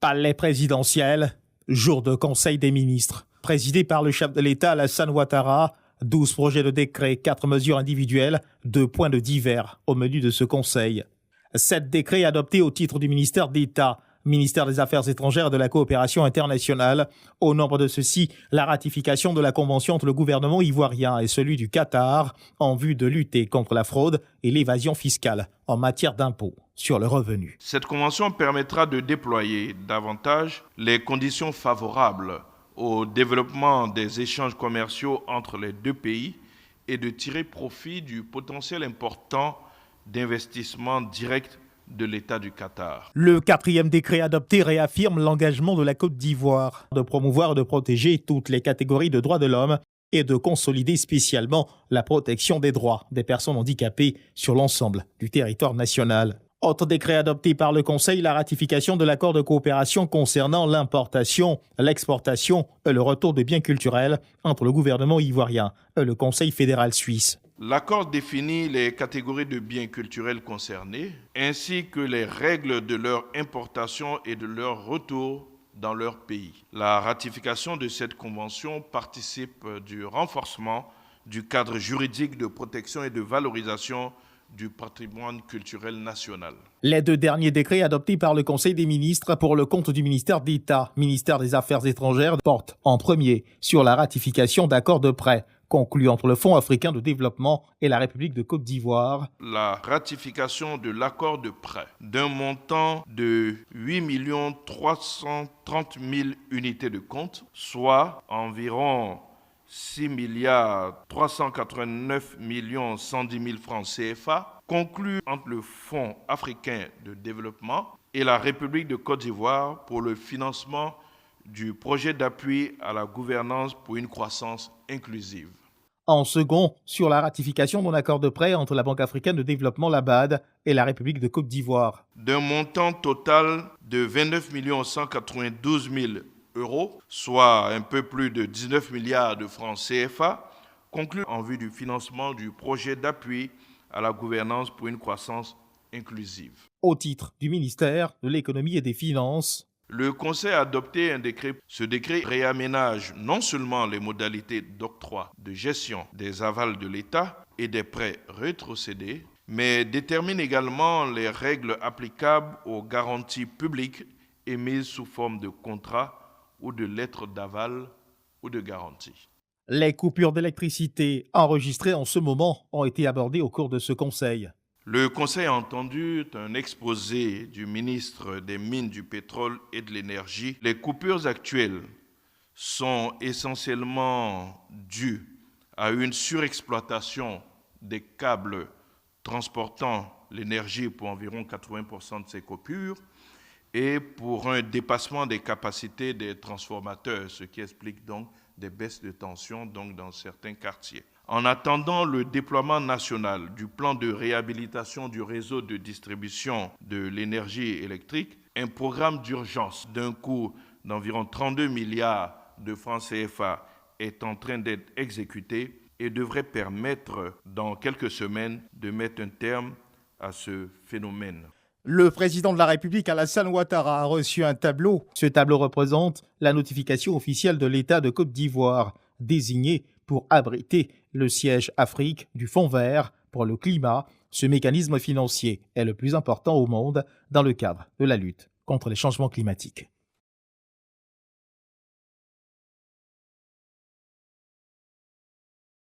Palais présidentiel, jour de Conseil des ministres. Présidé par le chef de l'État Alassane Ouattara, 12 projets de décret, 4 mesures individuelles, 2 points de divers au menu de ce Conseil. 7 décrets adoptés au titre du ministère d'État, ministère des Affaires étrangères et de la coopération internationale. Au nombre de ceux-ci, la ratification de la convention entre le gouvernement ivoirien et celui du Qatar en vue de lutter contre la fraude et l'évasion fiscale en matière d'impôts sur le revenu. Cette convention permettra de déployer davantage les conditions favorables au développement des échanges commerciaux entre les deux pays et de tirer profit du potentiel important d'investissement direct de l'État du Qatar. Le 4e décret adopté réaffirme l'engagement de la Côte d'Ivoire de promouvoir et de protéger toutes les catégories de droits de l'homme et de consolider spécialement la protection des droits des personnes handicapées sur l'ensemble du territoire national. Autre décret adopté par le Conseil, la ratification de l'accord de coopération concernant l'importation, l'exportation et le retour de biens culturels entre le gouvernement ivoirien et le Conseil fédéral suisse. L'accord définit les catégories de biens culturels concernés, ainsi que les règles de leur importation et de leur retour dans leur pays. La ratification de cette convention participe du renforcement du cadre juridique de protection et de valorisation du patrimoine culturel national. Les 2 derniers décrets adoptés par le Conseil des ministres pour le compte du ministère d'État, ministère des Affaires étrangères, portent en premier sur la ratification d'accords de prêt conclus entre le Fonds africain de développement et la République de Côte d'Ivoire. La ratification de l'accord de prêt d'un montant de 8 330 000 unités de compte, soit environ 6 389 110 000 francs CFA, conclu entre le Fonds africain de développement et la République de Côte d'Ivoire pour le financement du projet d'appui à la gouvernance pour une croissance inclusive. En second, sur la ratification d'un accord de prêt entre la Banque africaine de développement, la BAD, et la République de Côte d'Ivoire. D'un montant total de 29 192 000 euros, soit un peu plus de 19 milliards de francs CFA, conclu en vue du financement du projet d'appui à la gouvernance pour une croissance inclusive. Au titre du ministère de l'Économie et des Finances, le Conseil a adopté un décret. Ce décret réaménage non seulement les modalités d'octroi, de gestion des avals de l'État et des prêts rétrocédés, mais détermine également les règles applicables aux garanties publiques émises sous forme de contrats ou de lettres d'aval ou de garantie. Les coupures d'électricité enregistrées en ce moment ont été abordées au cours de ce Conseil. Le Conseil a entendu un exposé du ministre des Mines, du Pétrole et de l'Énergie. Les coupures actuelles sont essentiellement dues à une surexploitation des câbles transportant l'énergie pour environ 80% de ces coupures et pour un dépassement des capacités des transformateurs, ce qui explique donc des baisses de tension dans certains quartiers. En attendant le déploiement national du plan de réhabilitation du réseau de distribution de l'énergie électrique, un programme d'urgence d'un coût d'environ 32 milliards de francs CFA est en train d'être exécuté et devrait permettre dans quelques semaines de mettre un terme à ce phénomène. Le président de la République, Alassane Ouattara, a reçu un tableau. Ce tableau représente la notification officielle de l'État de Côte d'Ivoire, désigné pour abriter le siège Afrique du Fonds vert pour le climat. Ce mécanisme financier est le plus important au monde dans le cadre de la lutte contre les changements climatiques.